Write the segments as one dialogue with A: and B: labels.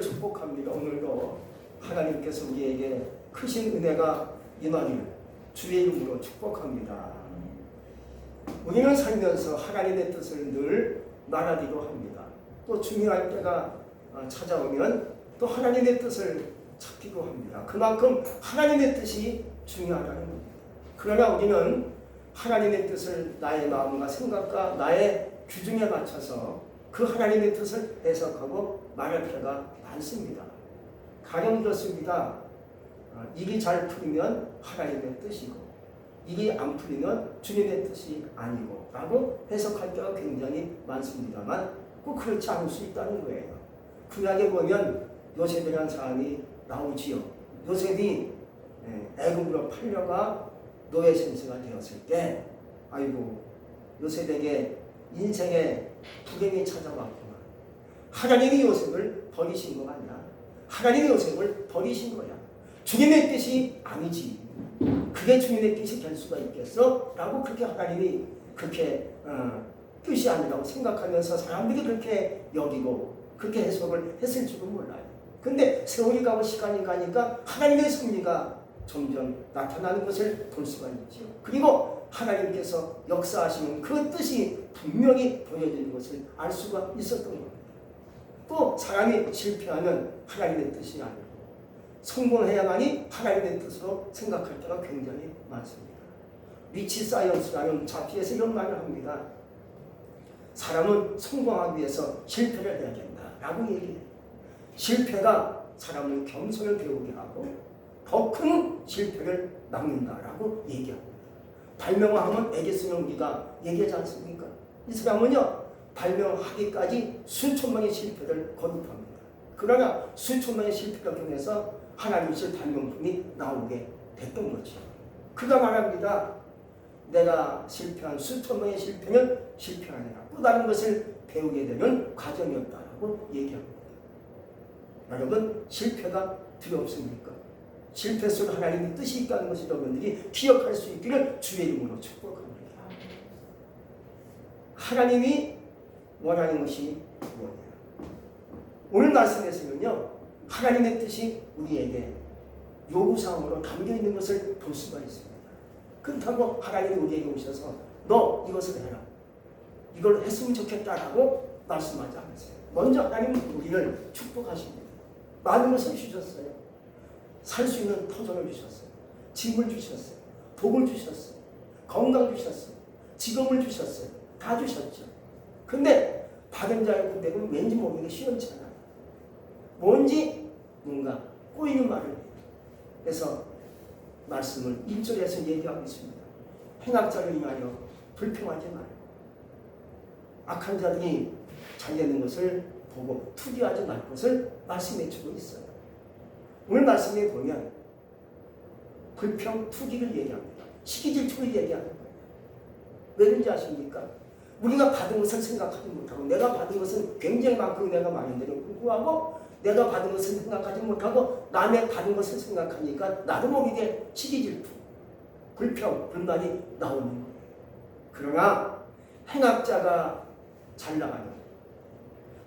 A: 축복합니다. 오늘도 하나님께서 우리에게 크신 은혜가 임하기를 주의 이름으로 축복합니다. 우리는 살면서 하나님의 뜻을 늘 말하기도 합니다. 또 중요할 때가 찾아오면 또 하나님의 뜻을 찾기도 합니다. 그만큼 하나님의 뜻이 중요하다는 겁니다. 그러나 우리는 하나님의 뜻을 나의 마음과 생각과 나의 규정에 맞춰서 그 하나님의 뜻을 해석하고 말할 때가 많습니다. 가령 이렇습니다. 일이 잘 풀리면 하나님의 뜻이고 일이 안 풀리면 주님의 뜻이 아니고 라고 해석할 때가 굉장히 많습니다만 꼭 그렇지 않을 수 있다는 거예요. 구약에 보면 요셉이라는 사람이 나오지요. 요셉이 애굽으로 팔려가 노예 생사가 되었을 때 아이고 요셉에게 인생의 불행이 찾아왔구나. 하나님이 요셉을 버리신 거 아니야. 하나님이 요셉을 버리신 거야. 주님의 뜻이 아니지. 그게 주님의 뜻이 될 수가 있겠어? 라고 그렇게 하나님이 그렇게 뜻이 아니라고 생각하면서 사람들이 그렇게 여기고 그렇게 해석을 했을 줄은 몰라요. 근데 세월이 가고 시간이 가니까 하나님의 섭리가 점점 나타나는 것을 볼 수가 있죠. 그리고 하나님께서 역사하시는 그 뜻이 분명히 보여지는 것을 알 수가 있었던 겁니다. 또 사람이 실패하면 하나님의 뜻이 아니고 성공해야만이 하나님의 뜻으로 생각할 때가 굉장히 많습니다. 리치 사이언스라는 잡지에서 이런 말을 합니다. 사람은 성공하기 위해서 실패를 해야 된다라고 얘기해요. 실패가 사람을 겸손을 배우게 하고 더 큰 실패를 막는다라고 얘기합니다. 발명을 하면 에디슨 우리가 얘기하지 않습니까? 이 사람은요 발명하기까지 수천 명의 실패를 거듭합니다. 그러나 수천 명의 실패를 통해서 하나님의 발명품이 나오게 됐던 거죠. 그가 말합니다. 내가 실패한 수천 명의 실패는 실패가 아니라 또 다른 것을 배우게 되는 과정이었다라고 얘기합니다. 여러분 실패가 두렵습니까? 실패 속에 하나님의 뜻이 있다는 것을 여러분들이 기억할 수 있기를 주의 이름으로 축복합니다. 하나님이 원하는 것이 뭐예요? 오늘 말씀에서는요 하나님의 뜻이 우리에게 요구사항으로 담겨있는 것을 볼 수가 있습니다. 그렇다고 하나님이 우리에게 오셔서 너 이것을 해라, 이걸 했으면 좋겠다라고 말씀하지 않으세요. 먼저 하나님은 우리를 축복하십니다. 많은 것을 주셨어요. 살 수 있는 터전을 주셨어요. 집을 주셨어요. 복을 주셨어요. 건강 주셨어요. 직업을 주셨어요. 다 주셨죠. 근데 받은 자의 고백은 왠지 모르게 시원치 않아요. 뭔지 뭔가 꼬이는 말을 해요. 그래서 말씀을 1절에서 얘기하고 있습니다. 행악자를 인하여 불평하지 말고 악한 자들이 잘 되는 것을 보고 투기하지 말 것을 말씀해 주고 있어요. 오늘 말씀에 보면 불평, 투기를 얘기합니다. 시기질투를 얘기하는 거예요. 왜 그런지 아십니까? 우리가 받은 것을 생각하지 못하고 내가 받은 것은 굉장히 많고 은혜가 많은데도 불구하고 내가 받은 것을 생각하지 못하고 남의 받은 것을 생각하니까 나도 모르게 시기질투, 불평, 불만이 나오는 거예요. 그러나 행악자가 잘 나가는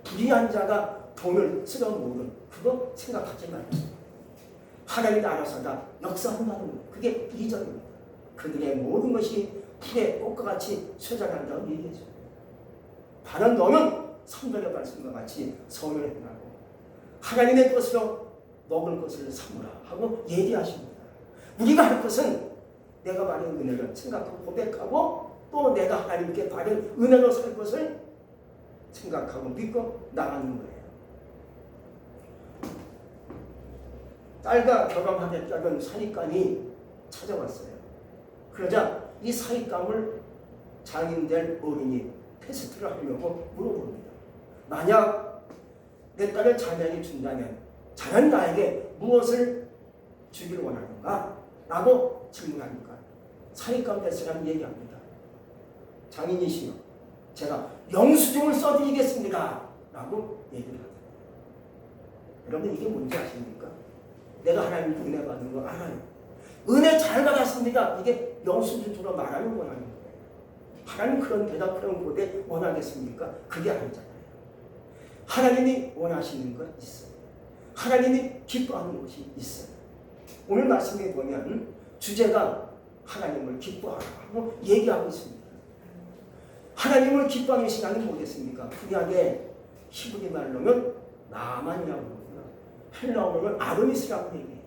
A: 불의한 자가 돈을 쓸어 모으는 그거 생각하지 말고 하나님이 알아서 다 역사한다는 거예요. 그게 2절입니다. 그들의 모든 것이 풀의 꽃과 같이 쇠잔한다고 얘기해줘요. 바른 너는 3절의 말씀과 같이 선을 행하고 하나님의 것으로 먹을 것을 삼으라 하고 얘기하십니다. 우리가 할 것은 내가 받은 은혜를 생각하고 고백하고 또 내가 하나님께 받은 은혜로 살 것을 생각하고 믿고 나가는 거예요. 딸과 결혼하겠다는 사익감이 찾아왔어요. 그러자 이 사익감을 장인될 어린이 테스트를 하려고 물어봅니다. 만약 내 딸을 자네에게 준다면 자네는 나에게 무엇을 주기를 원하는가? 라고 질문하니까 사익감 될 사람이 얘기합니다. 장인이시여 제가 영수증을 써드리겠습니다. 라고 얘기를 하더라고요. 여러분 이게 뭔지 아십니까? 내가 하나님 은혜 받는 거 알아요. 은혜 잘 받았습니다. 이게 영수증으로 말하는 원하는 거예요. 하나님 그런 대답, 그런 고백 원하겠습니까? 그게 아니잖아요. 하나님이 원하시는 건 있어요. 하나님이 기뻐하는 것이 있어요. 오늘 말씀에 보면 주제가 하나님을 기뻐하라고 얘기하고 있습니다. 하나님을 기뻐하는 시간이 뭐겠습니까? 구약의 히브리 말로는 나만이라고 그러고요. 헬라어로는 아도니스라고 얘기해요.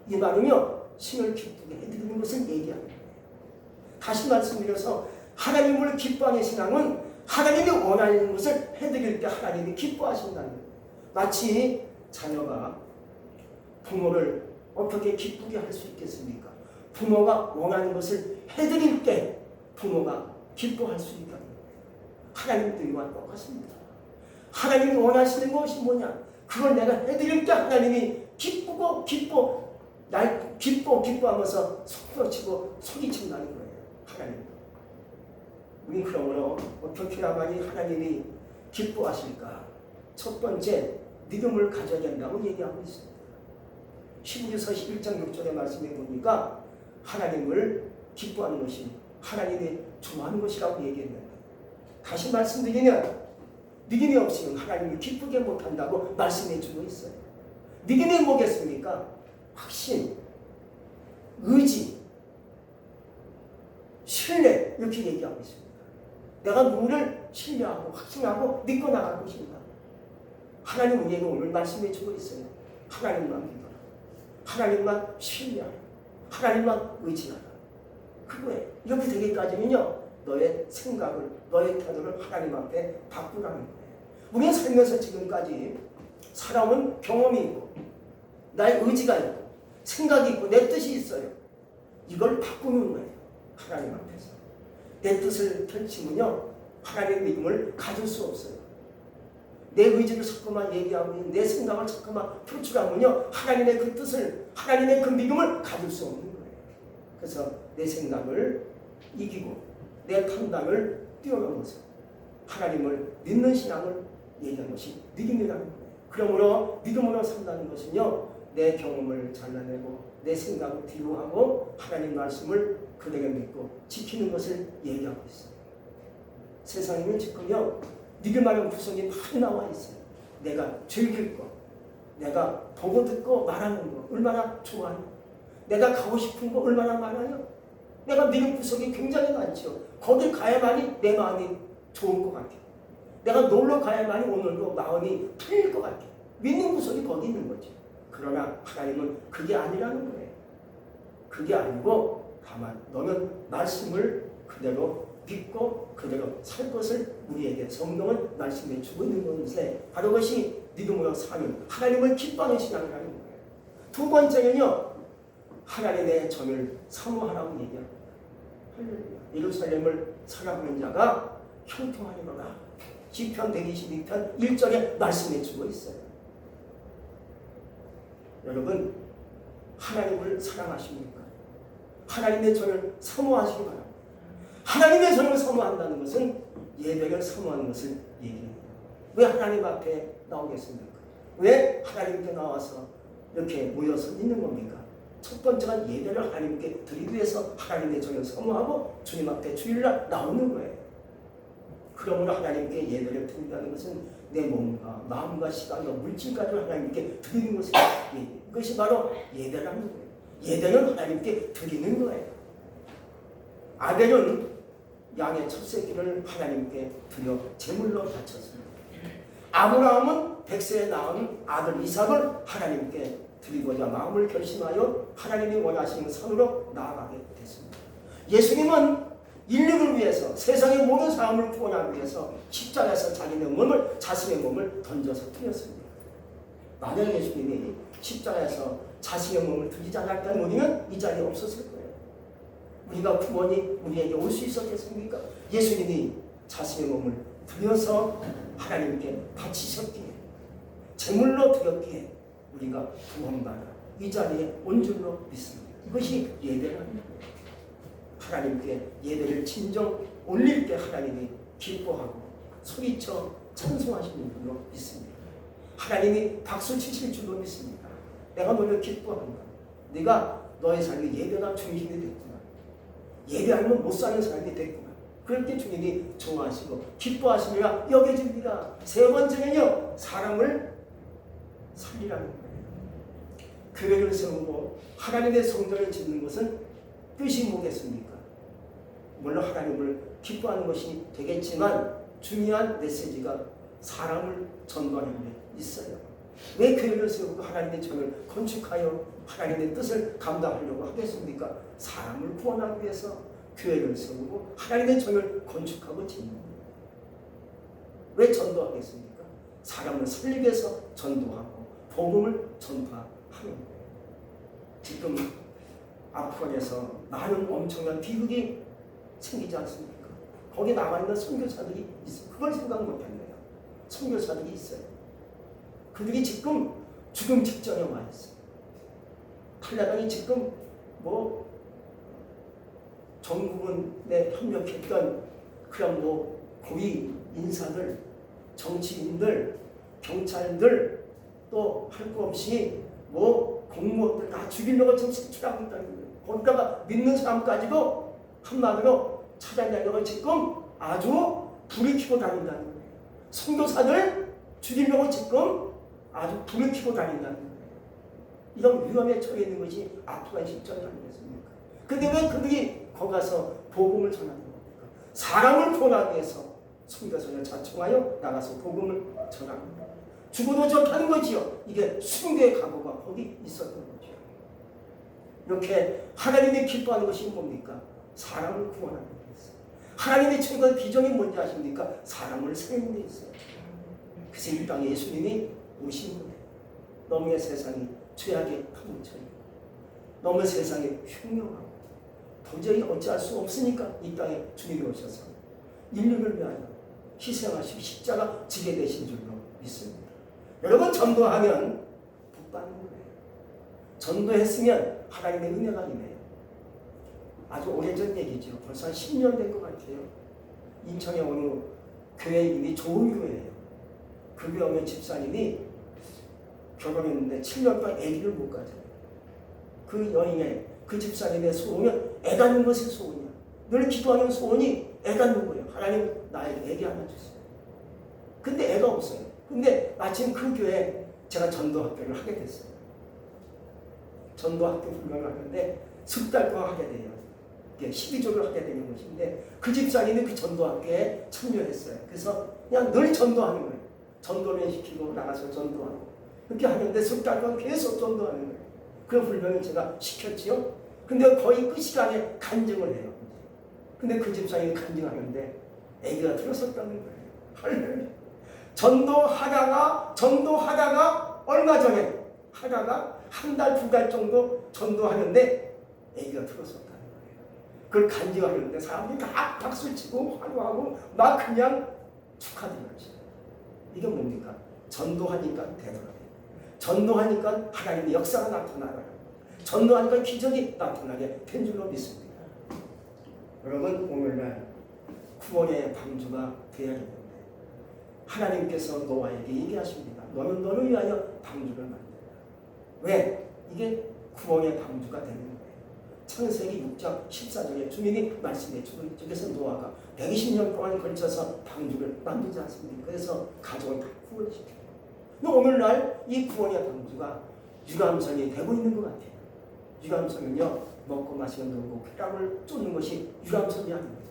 A: 이 말은요, 신을 기쁘게 해드리는 것을 얘기하는 거예요. 다시 말씀드려서 하나님을 기뻐하는 신앙은 하나님이 원하는 것을 해드릴 때 하나님이 기뻐하신다는 거예요. 마치 자녀가 부모를 어떻게 기쁘게 할 수 있겠습니까? 부모가 원하는 것을 해드릴 때 부모가 기뻐할 수 있다는 거예요. 하나님도 이와 똑같습니다. 하나님이 원하시는 것이 뭐냐? 그걸 내가 해드릴 때 하나님이 기뻐하면서 속도치고 소리친다는 거예요. 하나님. 우리 그러므로 어떻게 해야만이 하나님이 기뻐하실까? 첫 번째, 믿음을 가져야 된다고 얘기하고 있습니다. 히브리서 11장 6절의 말씀에 보니까 하나님을 기뻐하는 것이 하나님이 좋아하는 것이라고 얘기했는데, 다시 말씀드리면 믿음이 없이는 하나님을 기쁘게 못한다고 말씀해 주고 있어요. 믿음이 뭐겠습니까? 확신, 의지, 신뢰, 이렇게 얘기하고 있습니다. 내가 누구를 신뢰하고 확신하고 믿고 나갈 것인가? 하나님 우리에게 오늘 말씀해 주고 있어요. 하나님만 믿어라. 하나님만 신뢰하라. 하나님만 의지하라. 그거에 이렇게 되기까지는요, 너의 생각을, 너의 태도를 하나님 앞에 바꾸라는 거예요. 우리는 살면서 지금까지 살아온 경험이 있고, 나의 의지가 있고, 생각이 있고, 내 뜻이 있어요. 이걸 바꾸는 거예요. 하나님 앞에서. 내 뜻을 펼치면요, 하나님의 믿음을 가질 수 없어요. 내 의지를 자꾸만 얘기하고 내 생각을 자꾸만 표출하면요, 하나님의 그 뜻을, 하나님의 그 믿음을 가질 수 없는 거예요. 그래서 내 생각을 이기고 내 판단을 뛰어넘어서 하나님을 믿는 신앙을 얘기하는 것이 믿음이라는 거예요. 그러므로 믿음으로 산다는 것은요, 내 경험을 잘라내고 내 생각을 뒤로 하고 하나님 말씀을 그대로 믿고 지키는 것을 얘기하고 있어요. 세상에는 지금요, 믿을 만한 구성이 많이 나와 있어요. 내가 즐길 거, 내가 보고 듣고 말하는 거 얼마나 좋아요. 내가 가고 싶은 거 얼마나 많아요. 내가 믿음 구석이 굉장히 많죠. 거길 가야만이 내 마음이 좋은 것 같아요. 내가 놀러 가야만이 오늘도 마음이 풀릴 것 같아요. 믿는 구석이 거기 있는 거죠. 그러나 하나님은 그게 아니라는 거예요. 그게 아니고 다만 너는 말씀을 그대로 믿고 그대로 살 것을 우리에게 성경은 말씀해 주고 있는 것에 바로 그것이 믿음으로 사는 하나님을 기뻐하는 신앙이라는 거예요. 두 번째는요, 하나님의 전을 사모하라고 얘기합니다. 예루살렘을 살아가는 자가 형통하리로다. 시편 122편 1절에 말씀해 주고 있어요. 여러분, 하나님을 사랑하십니까? 하나님의 전을 사모하시기 바랍니다. 하나님의 전을 사모한다는 것은 예배를 사모하는 것을 얘기합니다. 왜 하나님 앞에 나오겠습니까? 왜 하나님께 나와서 이렇게 모여서 있는 겁니까? 첫 번째가 예배를 하나님께 드리기 위해서 하나님의 전을 사모하고 주님 앞에 주일날 나오는 거예요. 그러므로 하나님께 예배를 드린다는 것은 내 몸과 마음과 시간과 물질까지 하나님께 드리는 것을 이것이 바로 예배라는 거예요. 예배는 하나님께 드리는 거예요. 아벨은 양의 첫 새끼를 하나님께 드려 제물로 바쳤습니다. 아브라함은 100세에 낳은 아들 이삭을 하나님께 드리고자 마음을 결심하여 하나님이 원하시는 선으로 나아가게 됐습니다. 예수님은 인류를 위해서, 세상의 모든 사람을 구원하기 위해서 십자가에서 자신의 몸을 던져서 드렸습니다. 만약 예수님이 십자가에서 자신의 몸을 드리지 않았다면 우리는 이 자리에 없었을 거예요. 우리가 구원이 우리에게 올 수 있었겠습니까? 예수님이 자신의 몸을 드려서 하나님께 바치셨기에, 제물로 드렸기에 우리가 구원받아 이 자리에 온 줄로 믿습니다. 이것이 예배라는 거예요. 하나님께 예배를 진정 올릴 때 하나님이 기뻐하고 소리쳐 찬송하시는 줄로 믿습니다. 하나님이 박수 치실 줄로 믿습니다. 내가 너를 기뻐한다. 네가 너의 삶에 예배가 중심이 됐구나. 예배하면 못 사는 사람이 됐구나. 그럴 때 주님이 좋아하시고 기뻐하시리라 여겨집니다. 세 번째는요, 사람을 살리라는 거예요. 교회를 세우고 하나님의 성전을 짓는 것은 뜻이 뭐겠습니까? 물론 하나님을 기뻐하는 것이 되겠지만 중요한 메시지가 사람을 전도하는 데 있어요. 왜 교회를 세우고 하나님의 전을 건축하여 하나님의 뜻을 감당하려고 하겠습니까? 사람을 구원하기 위해서 교회를 세우고 하나님의 전을 건축하고 짓는 거예요. 왜 전도하겠습니까? 사람을 살리기 위해서 전도하고 복음을 전파하는 거예요. 지금 아프간에서 많은 엄청난 비극이 생기지 않습니까? 거기 남아있는 선교사들이 있어요. 그걸 생각 못했네요. 선교사들이 있어요. 그들이 지금 죽음 직전에 와 있어요. 탈레반이 지금 정부군에 협력했던 그런 고위 인사들, 정치인들, 경찰들 또 할 거 없이 공무원들 다 죽이려고 지금 색출하고 있다는 거예요. 거기다가 믿는 사람까지도 한마디로 찾아내려고 지금 아주 불을 켜고 다닌다는 거예요. 선교사들 죽이려고 지금 아주 불을 켜고 다닌다는 거예요. 이런 위험에 처해 있는 것이 아프간 실전 아니겠습니까? 근데 왜 그들이 거기 가서 복음을 전하는 겁니까? 사람을 구원하기 위해서 선교사를 자청하여 나가서 복음을 전하는 겁니다. 죽어도 전하는 거지요. 이게 순교의 각오가 거기 있었던 거죠. 이렇게 하나님이 기뻐하는 것이 뭡니까? 사람을 구원하는 데 있어요. 하나님의 최고의 비전이 뭔지 아십니까? 사람을 살리는 데 있어요. 그래서 이 땅에 예수님이 오신 거예요. 너무의 세상이 죄악에 파묻혀 있고 너무 세상이 흉흉하고 도저히 어찌할 수 없으니까 이 땅에 주님이 오셔서 인류를 위하여 희생하시고 십자가 지게 되신 줄로 믿습니다. 여러분 전도하면 복 받는 거예요. 전도했으면 하나님의 은혜가 임해요. 아주 오래전 얘기죠. 벌써 한 10년 된 것 같아요. 인천에 어느 교회님이 좋은 교회예요. 그 교회 오면 집사님이 결혼했는데 7년 동안 아기를 못 가져요. 그 여인의 그 집사님의 소원은 애 갖는 것이 소원이야. 늘 기도하는 소원이 애 갖는 거예요. 하나님 나에게 아기 하나 주세요. 근데 애가 없어요. 근데 마침 그 교회에 제가 전도학교를 하게 됐어요. 전도학교 훈련을 하는데 석 달 동안 하게 돼요. 12조를 하게 되는 것인데 그 집사님이 그 전도학교에 참여했어요. 그래서 그냥 늘 전도하는 거예요. 전도를 시키고 나가서 전도하고 그렇게 하는데 석 달 동안 계속 전도하는 거예요. 그 훈련을 제가 시켰지요. 근데 거의 그 시간에 간증을 해요. 근데 그 집사님이 간증하는데 아기가 들었었다는 거예요. 할렐루야. 전도하다가 얼마 전에 하다가 한 달, 두 달 정도 전도하는데 아기가 들었었다는 거예요. 그걸 간증하는데 사람들이 다 박수치고 환호하고 막 그냥 축하드려야지. 이게 뭡니까? 전도하니까 되더라고요. 전도하니까 하나님의 역사가 나타나요. 전도하니까 기적이 나타나게 된 줄로 믿습니다. 여러분 오늘날 구원의 방주가 되어야겠는데 하나님께서 노아에게 얘기하십니다. 너는 너를 위하여 방주를 만들라. 왜? 이게 구원의 방주가 되는 거예요. 창세기 6장 14절에 주님이 말씀해 주고 쪽에서 노아가 120년 동안 걸쳐서 방주를 만들지 않습니까? 그래서 가족을 다 구원시켜요. 오늘날 이 구원의 방주가 유감선이 되고 있는 것 같아요. 유감선은요, 먹고 마시고 놀고 쾌락을 쫓는 것이 유감선이 아닙니까?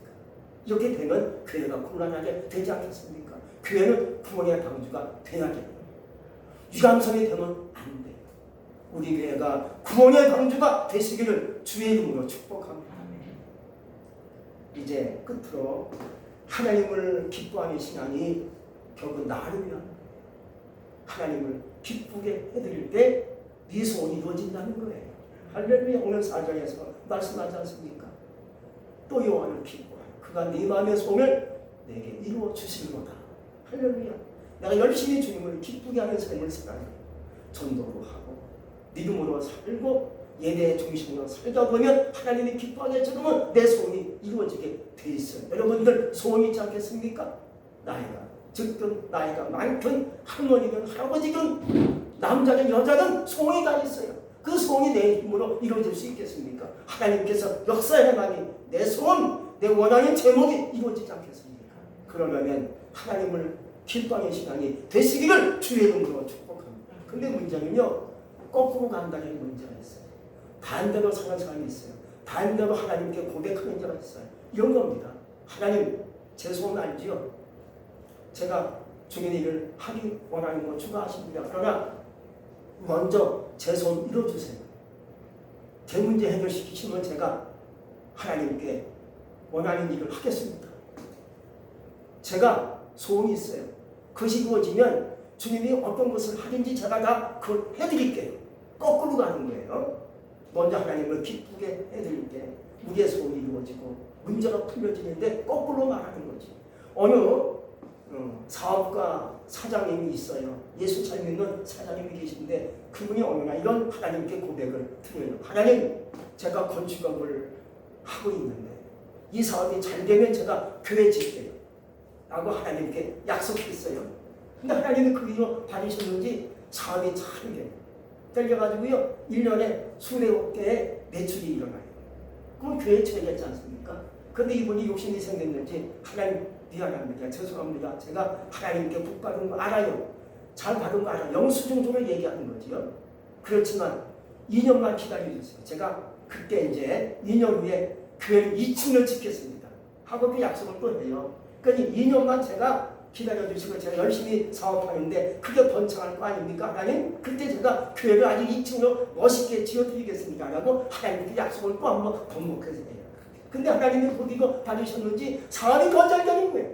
A: 이렇게 되면 교회가 곤란하게 되지 않겠습니까? 교회는 구원의 방주가 돼야겠네요. 유감선이 되면 안 돼요. 우리 교회가 구원의 방주가 되시기를 주의 이름으로 축복합니다. 이제 끝으로 하나님을 기뻐하는 신앙이 결국 나를 위한 거예요. 하나님을 기쁘게 해드릴 때 네 소원이 이루어진다는 거예요. 할렐루야. 오늘 4장에서 말씀하지 않습니까? 또 여호와를 기뻐하라. 그가 네 마음의 소원을 내게 이루어 주시리로다. 할렐루야. 내가 열심히 주님을 기쁘게 하는 삶을 살아요. 전도로 하고 믿음으로 살고 예배의 중심으로 살다 보면 하나님이 기뻐하게 해주면 내 소원이 이루어지게 돼 있어요. 여러분들 소원이 있지 않겠습니까? 나이가 적든 나이가 많든 할머니든 할아버지든 남자든 여자든 소원이 다 있어요. 그 소원이 내 힘으로 이루어질 수 있겠습니까? 하나님께서 역사해야만이 내 소원, 내 원하는 제목이 이루어지지 않겠습니까? 그러려면 하나님을 기뻐하는 시간이 되시기를 주의 이름으로 축복합니다. 근데 문제는요, 거꾸로 간다는 문제가 있어요. 반대로 사는 사람이 있어요. 반대로 하나님께 고백하는 자가 있어요. 이런 겁니다. 하나님, 제 소원 알지요? 제가 주님 일을 하기 원하는 거 추가하십니다. 그러나 먼저 제 소원 이뤄주세요. 제 문제 해결시키시면 제가 하나님께 원하는 일을 하겠습니다. 제가 소원이 있어요. 그것이 이루어지면 주님이 어떤 것을 하든지 제가 다 그걸 해드릴게요. 거꾸로 가는 거예요. 먼저 하나님을 기쁘게 해드릴 때 우리의 소원이 이루어지고 문제가 풀려지는데 거꾸로 말하는 거지. 어느 사업가 사장님이 있어요. 예수 잘 믿는 사장님이 계신데 그분이 어느 날 이런 하나님께 고백을 드려요. 하나님, 제가 건축업을 하고 있는데 이 사업이 잘 되면 제가 교회 짓게요 라고 하나님께 약속했어요. 근데 하나님이 그 이후로 받으셨는지 사업이 잘 돼요. 떨려가지고요 1년에 수백억 개의 매출이 일어나요. 그럼 교회에 쳐야겠지 않습니까? 그런데 이분이 욕심이 생겼는지 하나님 미안합니다. 죄송합니다. 제가 하나님께 복 받은 거 알아요. 잘 받은 거 알아요. 영수증적으로 얘기하는 거지요. 그렇지만 2년만 기다려주세요. 제가 그때 이제 2년 후에 교회를 2층을 짓겠습니다. 하고 그 약속을 또 해요. 그러니 2년만 제가 기다려주시고 제가 열심히 사업하는데 그게 번창할 거 아닙니까? 하나님, 그때 제가 교회를 아직 2층으로 멋있게 지어드리겠습니다. 라고 하나님께 약속을 또 한번 번복해서 해요. 근데 하나님이 곧 이거 받으셨는지 사업이 더 잘 되는 거예요.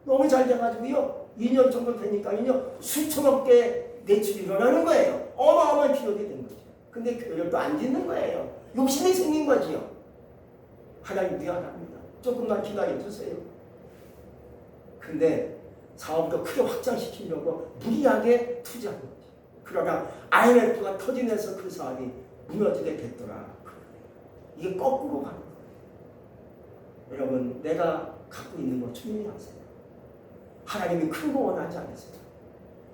A: 너무 잘 돼가지고요 2년 정도 되니까요 수천억 개 매출이 일어나는 거예요. 어마어마한 기업이 된 거죠. 근데 교회를 또 안 짓는 거예요. 욕심이 생긴 거지요. 하나님 미안합니다. 조금만 기다려주세요. 근데 사업도 크게 확장시키려고 무리하게 투자한 거지. 그러나 IMF가 터지면서 그 사업이 무너지게 됐더라. 이게 거꾸로 가는 거예요. 여러분, 내가 갖고 있는 거 주님이 아세요. 하나님이 큰 거 원하지 않으세요.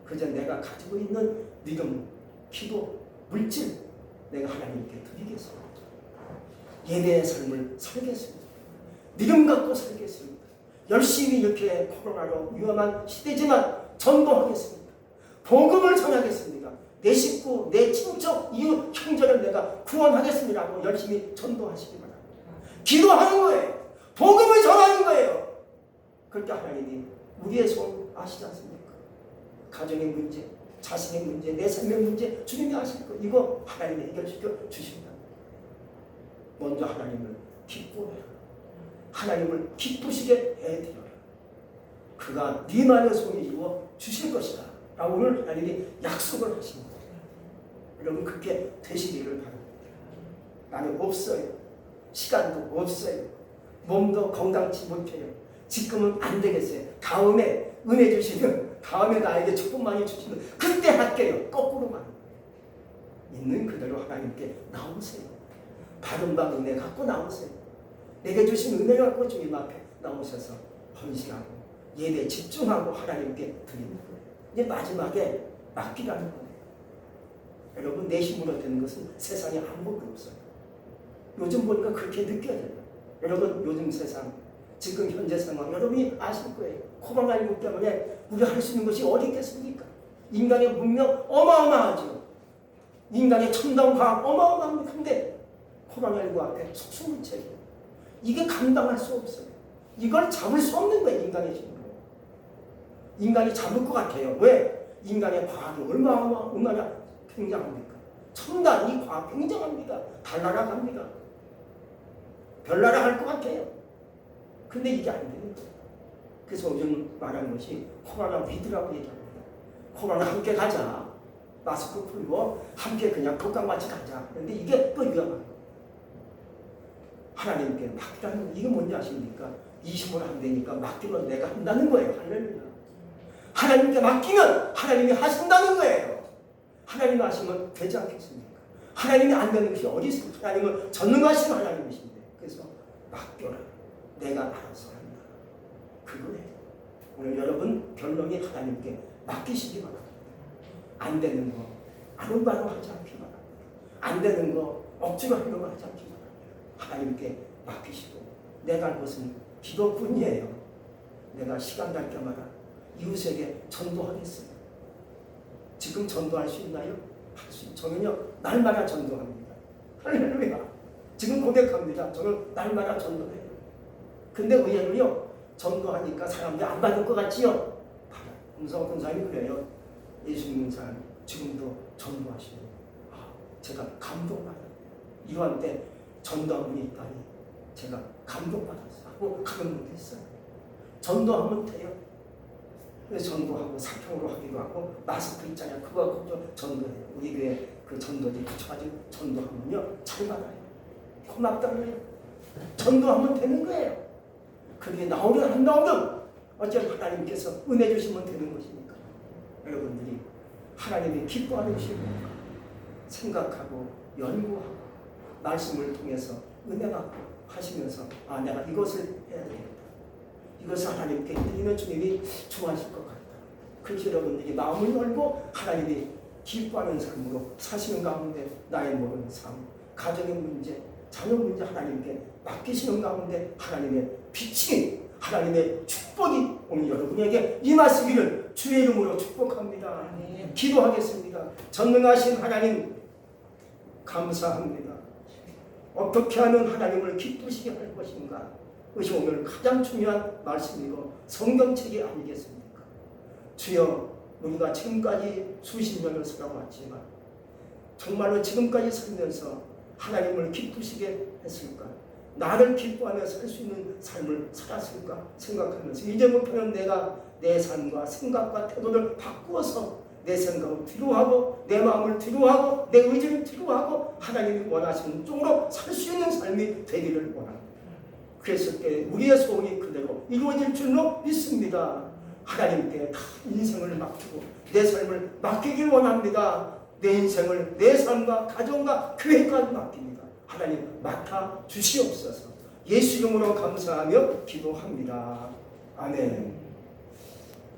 A: 그저 내가 가지고 있는 믿음, 기도, 물질 내가 하나님께 드리겠습니다. 예배의 삶을 살겠습니다. 믿음 갖고 살겠습니다. 열심히 이렇게 코로나로 위험한 시대지만 전도하겠습니다. 복음을 전하겠습니다. 내 식구, 내 친척, 이웃, 형제를 내가 구원하겠습니다. 하고 열심히 전도하시기 바랍니다. 기도하는 거예요. 복음을 전하는 거예요. 그렇게 하나님이 우리의 소원 아시지 않습니까? 가정의 문제, 자신의 문제, 내 삶의 문제 주님이 아실 거예요. 이거 하나님이 해결시켜 주신다. 먼저 하나님을 기뻐해라. 하나님을 기쁘시게 해드려라. 그가 네 마음의 소원을 이루어 주실 것이다. 라고 오늘 하나님이 약속을 하신 거예요. 여러분 그렇게 되시기를 바랍니다. 나는 없어요. 시간도 없어요. 몸도 건강치 못해요. 지금은 안 되겠어요. 다음에 은혜 주시면 다음에 나에게 축복 많이 주시면 그때 할게요. 거꾸로만. 있는 그대로 하나님께 나오세요. 받은 바 은혜 갖고 나오세요. 내게 주신 은혜 갖고 주님 앞에 나오셔서 헌신하고 예배 집중하고 하나님께 드리는 거예요. 이제 마지막에 맡기라는 거예요. 여러분 내 힘으로 되는 것은 세상에 아무것도 없어요. 요즘 보니까 그렇게 느껴져요. 여러분 요즘 세상 지금 현재 상황 여러분이 아실 거예요. 코로나19 때문에 우리가 할 수 있는 것이 어디 있겠습니까? 인간의 문명 어마어마하죠. 인간의 첨단 과학 어마어마합니다. 근데 코로나19 앞에 속수무책이에요. 이게 감당할 수 없어요. 이걸 잡을 수 없는 거예요. 인간의 힘으로. 인간이 잡을 것 같아요. 왜? 인간의 과학이 얼마나 굉장합니까? 첨단 이 과학 굉장합니다. 달나라 갑니다. 별나라 갈 것 같아요. 근데 이게 안 되는 거예요. 그래서 요즘 말하는 것이 코로나 위드라고 얘기합니다. 코로나 함께 가자. 마스크 풀고 함께 그냥 독감같이 가자. 그런데 이게 또 위험한 거예요. 하나님께 맡기라는 이게 뭔지 아십니까? 20원 안 되니까 맡기면 내가 한다는 거예요. 할렐루야. 하나님께 맡기면 하나님이 하신다는 거예요. 하나님이 하시면 되지 않겠습니까? 하나님이 안 되는 것이 어디 있습니까? 하나님은 전능하신 하나님이신데 그래서 맡겨라. 내가 알아서 한다. 그거예요. 오늘 여러분 결론이 하나님께 맡기시기 바랍니다. 안 되는 거 아른바로 하지 않기 바랍니다. 안 되는 거 억지로 하려고 하지 않기 바랍니다. 하나님께 맡기시고 내가 할 것은 기도뿐이에요. 내가 시간 날 때마다 이웃에게 전도하겠어요. 지금 전도할 수 있나요? 저는요 날마다 전도합니다. 할렐루야. 지금 고백합니다. 저는 날마다 전도해요. 근데 의외로요 전도하니까 사람들이 안 받을 것 같지요? 음성 권사님이 그래요. 예수 믿는 사람 지금도 전도하시네요. 제가 감동받아요. 이러한 때 전도한 분이 있다니 제가 감동받았어요. 하고 가면 못했어요. 전도하면 돼요. 그래서 전도하고 사평으로 하기도 하고 마스크 있잖아요. 그거 전도해요. 우리 교회 그 전도지 붙여가지고 전도하면요 잘 받아요. 고맙다고요. 전도하면 되는 거예요. 그게 나오든 안 나오든 어차피 하나님께서 은혜 주시면 되는 것이니까 여러분들이 하나님이 기뻐하는 것을 생각하고 연구하고 말씀을 통해서 은혜 받고 하시면서 내가 이것을 해야 되겠다. 이것을 하나님께 드리면 주님이 좋아하실 것 같다. 그래서 여러분들이 마음을 열고 하나님이 기뻐하는 삶으로 사시는 가운데 나의 모든 삶, 가정의 문제, 자녀 문제 하나님께 맡기시는 가운데 하나님의 빛이 하나님의 축복이 오늘 여러분에게 임하시기를 주의 이름으로 축복합니다. 네. 기도하겠습니다. 전능하신 하나님 감사합니다. 어떻게 하면 하나님을 기쁘시게 할 것인가? 그것이 오늘 가장 중요한 말씀이고 성경책이 아니겠습니까? 주여 우리가 지금까지 수십 년을 살아왔지만 정말로 지금까지 살면서 하나님을 기쁘시게 했을까? 나를 기뻐하며 살 수 있는 삶을 살았을까 생각하면서 이제부터는 내가 내 삶과 생각과 태도를 바꾸어서 내 생각을 뒤로하고 내 마음을 뒤로하고 내 의지를 뒤로하고 하나님이 원하시는 쪽으로 살 수 있는 삶이 되기를 원합니다. 그랬을 때 우리의 소원이 그대로 이루어질 줄로 믿습니다. 하나님께 다 인생을 맡기고 내 삶을 맡기길 원합니다. 내 인생을 내 삶과 가정과 교회까지 맡깁니다. 하나님 맡아 주시옵소서. 예수 이름으로 감사하며 기도합니다. 아멘.